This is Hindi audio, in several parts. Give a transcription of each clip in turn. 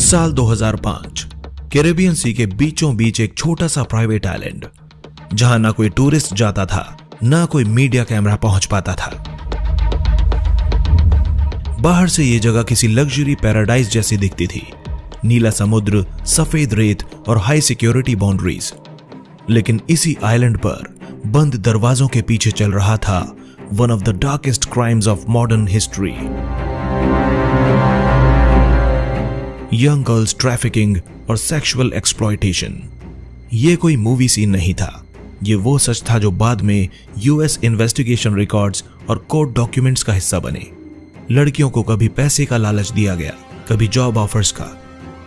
साल 2005 कैरेबियन सी के बीचों बीच एक छोटा सा प्राइवेट आइलैंड, जहां ना कोई टूरिस्ट जाता था, ना कोई मीडिया कैमरा पहुंच पाता था। बाहर से यह जगह किसी लग्जरी पैराडाइज जैसी दिखती थी, नीला समुद्र, सफेद रेत और हाई सिक्योरिटी बाउंड्रीज। लेकिन इसी आइलैंड पर बंद दरवाजों के पीछे चल रहा था one of the darkest crimes of modern history. Young girls trafficking और सेक्सुअल एक्सप्लॉयटेशन। यह कोई मूवी सीन नहीं था, ये वो सच था जो बाद में यूएस इन्वेस्टिगेशन रिकॉर्ड्स और कोर्ट डॉक्यूमेंट्स का हिस्सा बने। लड़कियों को कभी पैसे का लालच दिया गया, कभी जॉब ऑफर्स का,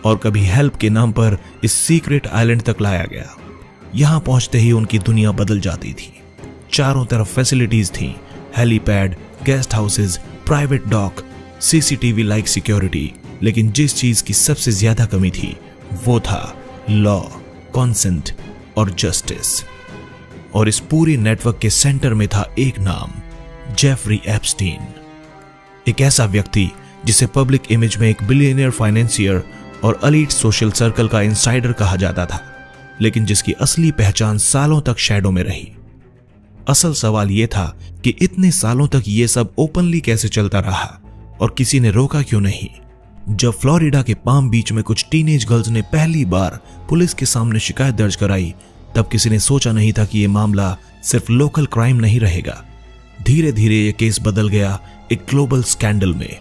और कभी हेल्प के नाम पर इस सीक्रेट आइलैंड तक लाया गया। यहां पहुंचते ही उनकी दुनिया बदल जाती थी। चारों तरफ फैसिलिटीज थी, helipad, guest houses, private dock, CCTV like security. लेकिन जिस चीज की सबसे ज्यादा कमी थी वो था लॉ, कॉन्सेंट और जस्टिस। और इस पूरी नेटवर्क के सेंटर में था एक नाम, जेफरी एप्स्टीन। एक ऐसा व्यक्ति जिसे पब्लिक इमेज में एक बिलियनियर फाइनेंसियर और एलीट सोशल सर्कल का इनसाइडर कहा जाता था, लेकिन जिसकी असली पहचान सालों तक शैडो में रही। असल सवाल यह था कि इतने सालों तक यह सब ओपनली कैसे चलता रहा और किसी ने रोका क्यों नहीं। जब फ्लोरिडा के पाम बीच में कुछ टीनेज गर्ल्स ने पहली बार पुलिस के सामने शिकायत दर्ज कराई, तब किसी ने सोचा नहीं था कि यह मामला सिर्फ लोकल क्राइम नहीं रहेगा। धीरे धीरे यह केस बदल गया एक ग्लोबल स्कैंडल में,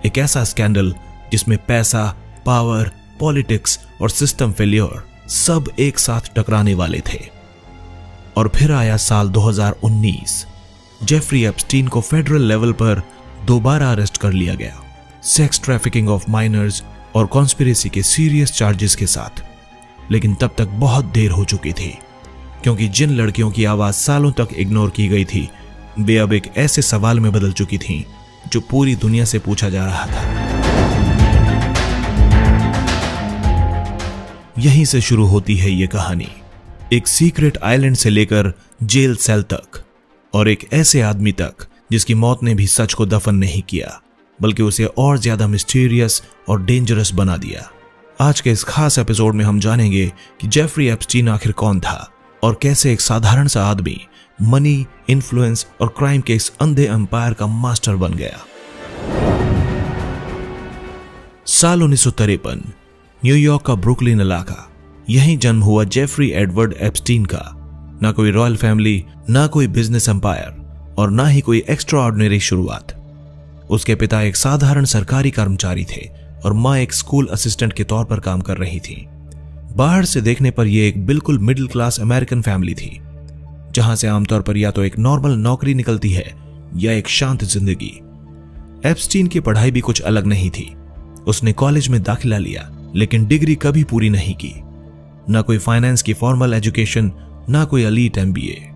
एक ऐसा स्कैंडल जिसमें पैसा, पावर, पॉलिटिक्स और सिस्टम फेलियर सब एक साथ टकराने वाले थे। और फिर आया साल 2019। जेफरी एप्स्टीन को फेडरल लेवल पर दोबारा अरेस्ट कर लिया गया, सेक्स ट्रैफिकिंग ऑफ माइनर्स और कॉन्स्पिरेसी के सीरियस चार्जेस के साथ। लेकिन तब तक बहुत देर हो चुकी थी, क्योंकि जिन लड़कियों की आवाज सालों तक इग्नोर की गई थी, वे अब एक ऐसे सवाल में बदल चुकी थीं जो पूरी दुनिया से पूछा जा रहा था। यहीं से शुरू होती है ये कहानी, एक सीक्रेट आइलैंड से लेकर जेल सेल तक, और एक ऐसे आदमी तक जिसकी मौत ने भी सच को दफन नहीं किया, बल्कि उसे और ज्यादा मिस्टीरियस और डेंजरस बना दिया। आज के इस खास एपिसोड में हम जानेंगे कि जेफरी एप्स्टीन आखिर कौन था और कैसे एक साधारण सा आदमी मनी, इन्फ्लुएंस और क्राइम के इस अंधे एम्पायर का मास्टर बन गया। साल 1953, न्यूयॉर्क का ब्रुकलिन इलाका, यहीं जन्म हुआ जेफरी एडवर्ड एप्स्टीन का। ना कोई रॉयल फैमिली, ना कोई बिजनेस एम्पायर और ना ही कोई एक्स्ट्रा ऑर्डिनरी शुरुआत। उसके पिता एक साधारण सरकारी कर्मचारी थे और मां एक स्कूल असिस्टेंट के तौर पर काम कर रही थी। बाहर से देखने पर यह एक बिल्कुल मिडिल क्लास अमेरिकन फैमिली थी, जहां से आमतौर पर या तो एक नॉर्मल नौकरी निकलती है या एक शांत जिंदगी। एप्स्टीन की पढ़ाई भी कुछ अलग नहीं थी। उसने कॉलेज में दाखिला लिया, लेकिन डिग्री कभी पूरी नहीं की। ना कोई फाइनेंस की फॉर्मल एजुकेशन, ना कोई एलीट एमबीए।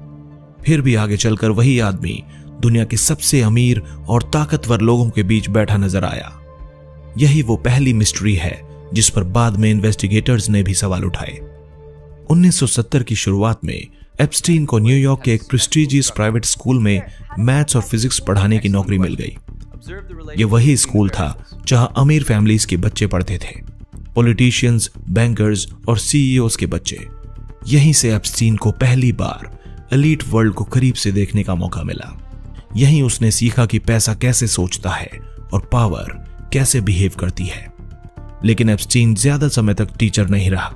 फिर भी आगे चलकर वही आदमी दुनिया के सबसे अमीर और ताकतवर लोगों के बीच बैठा नजर आया। यही वो पहली मिस्ट्री है जिस पर बाद में इन्वेस्टिगेटर्स ने भी सवाल उठाए। 1970 की शुरुआत में एप्स्टीन को न्यूयॉर्क के एक प्रेस्टीजियस प्राइवेट स्कूल में मैथ्स और फिजिक्स पढ़ाने की नौकरी मिल गई। यह वही स्कूल था जहां अमीर फैमिलीज के बच्चे पढ़ते थे, पॉलिटिशियंस, बैंकर्स और सीईओज के बच्चे। यहीं से एप्स्टीन को पहली बार एलीट वर्ल्ड को करीब से देखने का मौका मिला। यहीं उसने सीखा कि पैसा कैसे सोचता है और पावर कैसे बिहेव करती है। लेकिन एप्स्टीन ज्यादा समय तक टीचर नहीं रहा।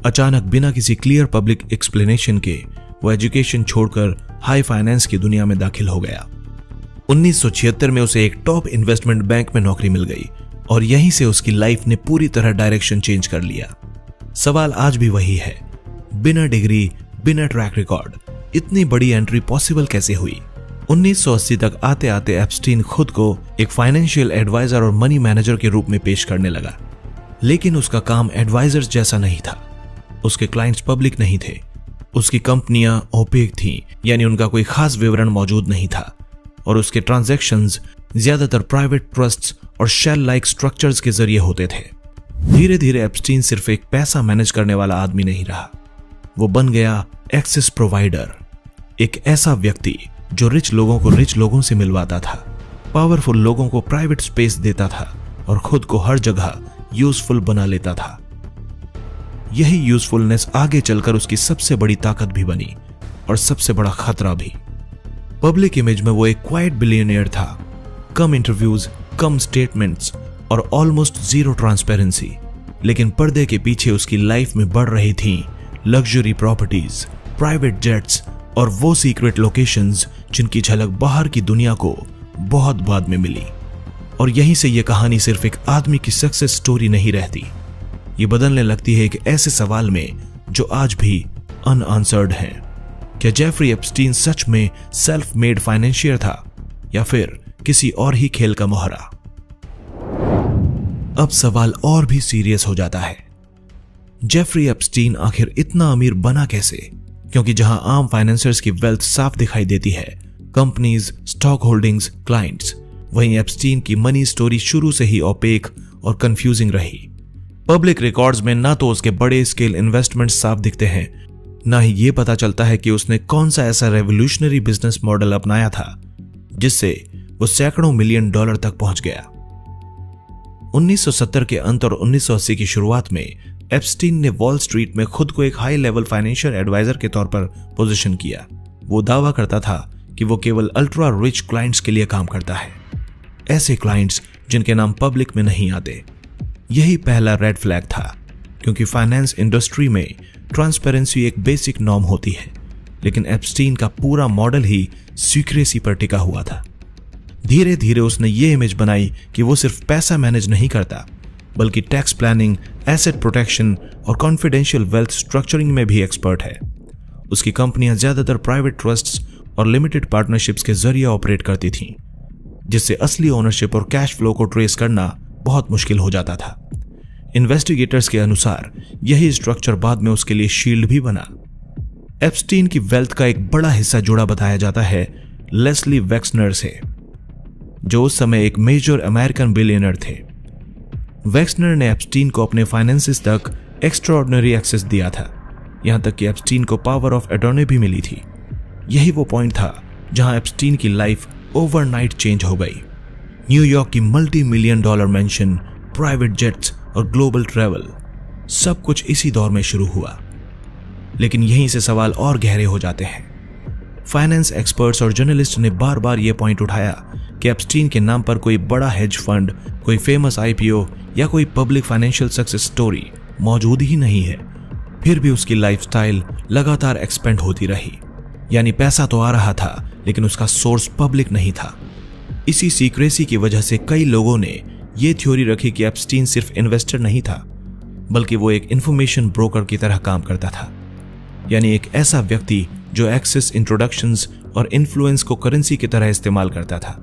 अचानक बिना किसी क्लियर पब्लिक एक्सप्लेनेशन के वो एजुकेशन छोड़कर हाई फाइनेंस की दुनिया में दाखिल हो गया। 1976 में उसे एक टॉप इन्वेस्टमेंट बैंक में नौकरी मिल गई और यहीं से उसकी लाइफ ने पूरी तरह डायरेक्शन चेंज कर लिया। सवाल आज भी वही है, बिना डिग्री, बिना ट्रैक रिकॉर्ड इतनी बड़ी एंट्री पॉसिबल कैसे हुई? 1980 तक आते आते एप्स्टीन खुद को एक फाइनेंशियल एडवाइजर और मनी मैनेजर के रूप में पेश करने लगा। लेकिन उसका काम एडवाइजर्स जैसा नहीं था। उसके क्लाइंट्स पब्लिक नहीं थे, उसकी कंपनियां ओपेक थीं, यानी उनका कोई खास विवरण मौजूद नहीं था, और उसके ट्रांजैक्शंस ज्यादातर प्राइवेट ट्रस्ट्स और शेल लाइक स्ट्रक्चर्स के जरिए होते थे। धीरे धीरे एप्स्टीन सिर्फ एक पैसा मैनेज करने वाला आदमी नहीं रहा, वो बन गया एक्सेस प्रोवाइडर, एक ऐसा व्यक्ति जो रिच लोगों को रिच लोगों से मिलवाता था, पावरफुल लोगों को प्राइवेट स्पेस देता था और खुद को हर जगह यूजफुल बना लेता था। यही यूजफुलनेस आगे चलकर उसकी सबसे बड़ी ताकत भी बनी और सबसे बड़ा खतरा भी। पब्लिक इमेज में वो एक क्वाइट बिलियनियर था, कम इंटरव्यूज, कम स्टेटमेंट्स और ऑलमोस्ट जीरो ट्रांसपेरेंसी। लेकिन पर्दे के पीछे उसकी लाइफ में बढ़ रही थी लग्जरी प्रॉपर्टीज, प्राइवेट जेट्स और वो सीक्रेट लोकेशंस जिनकी झलक बाहर की दुनिया को बहुत बाद में मिली। और यहीं से यह कहानी सिर्फ एक आदमी की सक्सेस स्टोरी नहीं रहती, ये बदलने लगती है एक ऐसे सवाल में जो आज भी अनआंसर्ड है। क्या जेफरी एप्स्टीन सच में सेल्फ मेड फाइनेंशियर था या फिर किसी और ही खेल का मोहरा? अब सवाल और भी सीरियस हो जाता है, जेफरी एप्स्टीन आखिर इतना अमीर बना कैसे? क्योंकि जहां आम फाइनेंसर्स की वेल्थ साफ दिखाई देती है, कंपनीज, स्टॉक होल्डिंग्स, क्लाइंट्स, वहीं एप्स्टीन की मनी स्टोरी शुरू से ही ओपेक और कंफ्यूजिंग रही। पब्लिक रिकॉर्ड्स में ना तो उसके बड़े स्केल इन्वेस्टमेंट साफ दिखते हैं, ना ही ये पता चलता है कि उसने कौन सा ऐसा रेवोल्यूशनरी बिजनेस मॉडल अपनाया था जिससे वो सैकड़ों मिलियन डॉलर तक पहुंच गया। 1970 के अंत और 1980 की शुरुआत में एप्स्टीन ने वॉल स्ट्रीट में खुद को एक हाई लेवल फाइनेंशियल एडवाइजर के तौर पर पोजीशन किया। वो दावा करता था कि वो केवल अल्ट्रा रिच क्लाइंट्स के लिए काम करता है, ऐसे क्लाइंट्स जिनके नाम पब्लिक में नहीं आते। यही पहला रेड फ्लैग था, क्योंकि फाइनेंस इंडस्ट्री में ट्रांसपेरेंसी एक बेसिक नॉर्म होती है, लेकिन एप्स्टीन का पूरा मॉडल ही सीक्रेसी पर टिका हुआ था। धीरे धीरे उसने ये इमेज बनाई कि वो सिर्फ पैसा मैनेज नहीं करता, बल्कि टैक्स प्लानिंग, एसेट प्रोटेक्शन और कॉन्फिडेंशियल वेल्थ स्ट्रक्चरिंग में भी एक्सपर्ट है। उसकी कंपनियां ज्यादातर प्राइवेट ट्रस्ट्स और लिमिटेड पार्टनरशिप्स के जरिए ऑपरेट करती थीं, जिससे असली ओनरशिप और कैश फ्लो को ट्रेस करना बहुत मुश्किल हो जाता था। इन्वेस्टिगेटर्स के अनुसार यही स्ट्रक्चर बाद में उसके लिए शील्ड भी बना। एप्स्टीन की वेल्थ का एक बड़ा हिस्सा जुड़ा बताया जाता है लेस्ली वेक्सनर से, जो उस समय एक मेजर अमेरिकन बिलियनर थे। वेक्सनर ने एप्स्टीन को अपने फाइनेंसेस तक एक्स्ट्राऑर्डिनरी एक्सेस दिया था, यहां तक कि एप्स्टीन को पावर ऑफ अटॉर्नी भी मिली थी। यही वो पॉइंट था जहां एप्स्टीन की लाइफ ओवरनाइट चेंज हो गई। न्यूयॉर्क की multi million dollar mention, private jets और ग्लोबल ट्रैवल, सब कुछ इसी दौर में शुरू हुआ। लेकिन यहीं से सवाल और गहरे हो जाते हैं। फाइनेंस एक्सपर्ट्स और जर्नलिस्ट ने बार बार यह पॉइंट उठाया कि एप्स्टीन के नाम पर कोई बड़ा हेज फंड, कोई फेमस आईपीओ या कोई पब्लिक फाइनेंशियल सक्सेस स्टोरी मौजूद ही नहीं है। फिर भी उसकी लाइफस्टाइल लगातार एक्सपेंड होती रही, यानी पैसा तो आ रहा था लेकिन उसका सोर्स पब्लिक नहीं था। इसी सीक्रेसी की वजह से कई लोगों ने यह थ्योरी रखी कि एप्स्टीन सिर्फ इन्वेस्टर नहीं था, बल्कि वो एक इंफॉर्मेशन ब्रोकर की तरह काम करता था, यानी एक ऐसा व्यक्ति जो एक्सेस, इंट्रोडक्शंस और इन्फ्लुएंस को करेंसी की तरह इस्तेमाल करता था।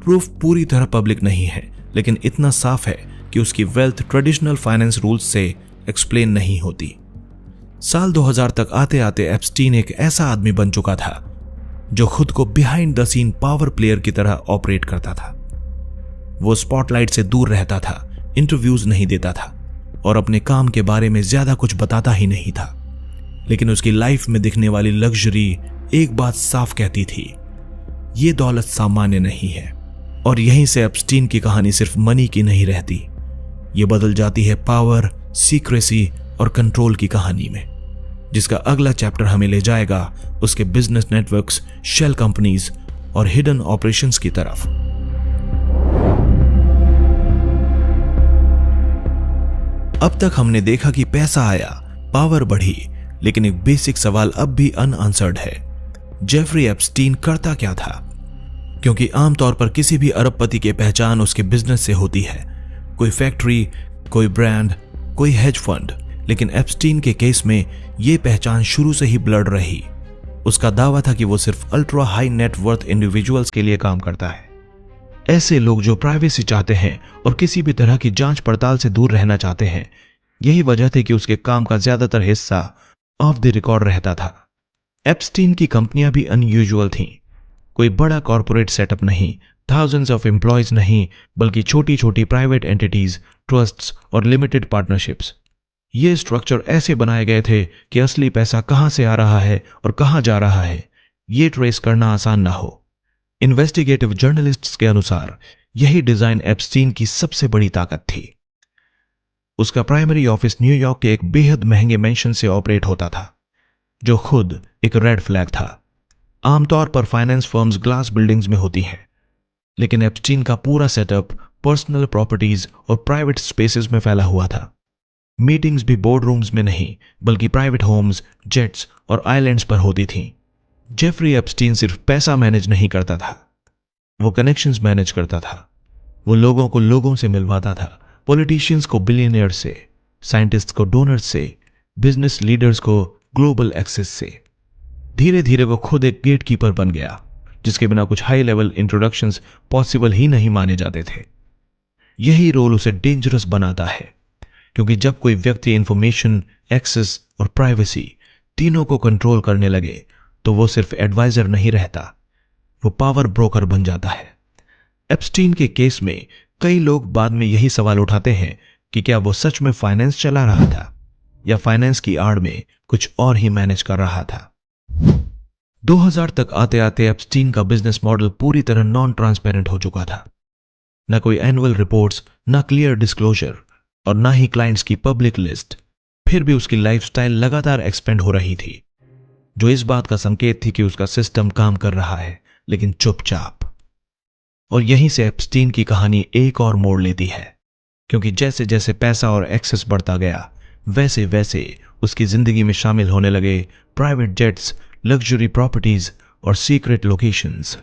प्रूफ पूरी तरह पब्लिक नहीं है, लेकिन इतना साफ है कि उसकी वेल्थ ट्रेडिशनल फाइनेंस रूल्स से एक्सप्लेन नहीं होती। साल 2000 तक आते आते एप्स्टीन एक ऐसा आदमी बन चुका था जो खुद को behind the scene power player की तरह ऑपरेट करता था। वो स्पॉटलाइट से दूर रहता था, इंटरव्यूज नहीं देता था और अपने काम के बारे में ज्यादा कुछ बताता ही नहीं था। लेकिन उसकी लाइफ में दिखने वाली लग्जरी एक बात साफ कहती थी, ये दौलत सामान्य नहीं है। और यहीं से एप्स्टीन की कहानी सिर्फ मनी की नहीं रहती, ये बदल जाती है पावर, सीक्रेसी और कंट्रोल की कहानी में, जिसका अगला चैप्टर हमें ले जाएगा उसके बिजनेस नेटवर्क्स, शेल कंपनीज और हिडन ऑपरेशंस की तरफ। अब तक हमने देखा कि पैसा आया, पावर बढ़ी, लेकिन एक बेसिक सवाल अब भी अनआंसर्ड है, जेफरी एप्स्टीन करता क्या था? क्योंकि आमतौर पर किसी भी अरबपति की पहचान उसके बिजनेस से होती है, कोई फैक्ट्री, कोई ब्रांड, कोई हेज फंड। लेकिन एप्स्टीन के केस में यह पहचान शुरू से ही ब्लर्ड रही। उसका दावा था कि वो सिर्फ ultra high net worth individuals के लिए काम करता है, ऐसे लोग जो प्राइवेसी चाहते हैं और किसी भी तरह की जांच पड़ताल से दूर रहना चाहते हैं। यही वजह थी कि उसके काम का ज्यादातर हिस्सा ऑफ द रिकॉर्ड रहता था। एप्स्टीन की कंपनियां भी अनयूजुअल थीं, कोई बड़ा कॉर्पोरेट सेटअप नहीं, थाउजेंड्स ऑफ एम्प्लॉयज नहीं, बल्कि छोटी छोटी प्राइवेट एंटिटीज, ट्रस्ट्स और लिमिटेड पार्टनरशिप्स। ये स्ट्रक्चर ऐसे बनाए गए थे कि असली पैसा कहां से आ रहा है और कहां जा रहा है, ये ट्रेस करना आसान ना हो। इन्वेस्टिगेटिव जर्नलिस्ट्स के अनुसार यही डिजाइन एप्स्टीन की सबसे बड़ी ताकत थी। उसका प्राइमरी ऑफिस न्यूयॉर्क के एक बेहद महंगे मेंशन से ऑपरेट होता था, जो खुद एक रेड फ्लैग था। आमतौर पर फाइनेंस फर्म्स ग्लास बिल्डिंग्स में होती हैं, लेकिन एप्स्टीन का पूरा सेटअप पर्सनल प्रॉपर्टीज और प्राइवेट स्पेसेस में फैला हुआ था। मीटिंग्स भी बोर्ड रूम्स में नहीं, बल्कि प्राइवेट होम्स, जेट्स और आइलैंड्स पर होती थीं। जेफरी एप्स्टीन सिर्फ पैसा मैनेज नहीं करता था, वो कनेक्शंस मैनेज करता था। वो लोगों को लोगों से मिलवाता था, पॉलिटिशियंस को बिलियनियर्स से, साइंटिस्ट्स को डोनर्स से, बिजनेस लीडर्स को ग्लोबल एक्सेस से। धीरे धीरे वो खुद एक गेटकीपर बन गया, जिसके बिना कुछ हाई लेवल इंट्रोडक्शंस पॉसिबल ही नहीं माने जाते थे। यही रोल उसे डेंजरस बनाता है, क्योंकि जब कोई व्यक्ति इंफॉर्मेशन, एक्सेस और प्राइवेसी तीनों को कंट्रोल करने लगे, तो वो सिर्फ एडवाइजर नहीं रहता, वो पावर ब्रोकर बन जाता है। एप्स्टीन के केस में कई लोग बाद में यही सवाल उठाते हैं कि क्या वो सच में फाइनेंस चला रहा था, या फाइनेंस की आड़ में कुछ और ही मैनेज कर रहा था। 2000 तक आते आते एप्स्टीन का बिजनेस मॉडल पूरी तरह नॉन ट्रांसपेरेंट हो चुका था। न कोई एनुअल रिपोर्ट्स, न क्लियर डिस्क्लोजर और ना ही क्लाइंट्स की पब्लिक लिस्ट। फिर भी उसकी लाइफस्टाइल लगातार एक्सपेंड हो रही थी, जो इस बात का संकेत थी कि उसका सिस्टम काम कर रहा है, लेकिन चुपचाप। और यहीं से एप्स्टीन की कहानी एक और मोड़ लेती है, क्योंकि जैसे जैसे पैसा और एक्सेस बढ़ता गया, वैसे वैसे उसकी जिंदगी में शामिल होने लगे प्राइवेट जेट्स, लग्जरी प्रॉपर्टीज और सीक्रेट लोकेशंस।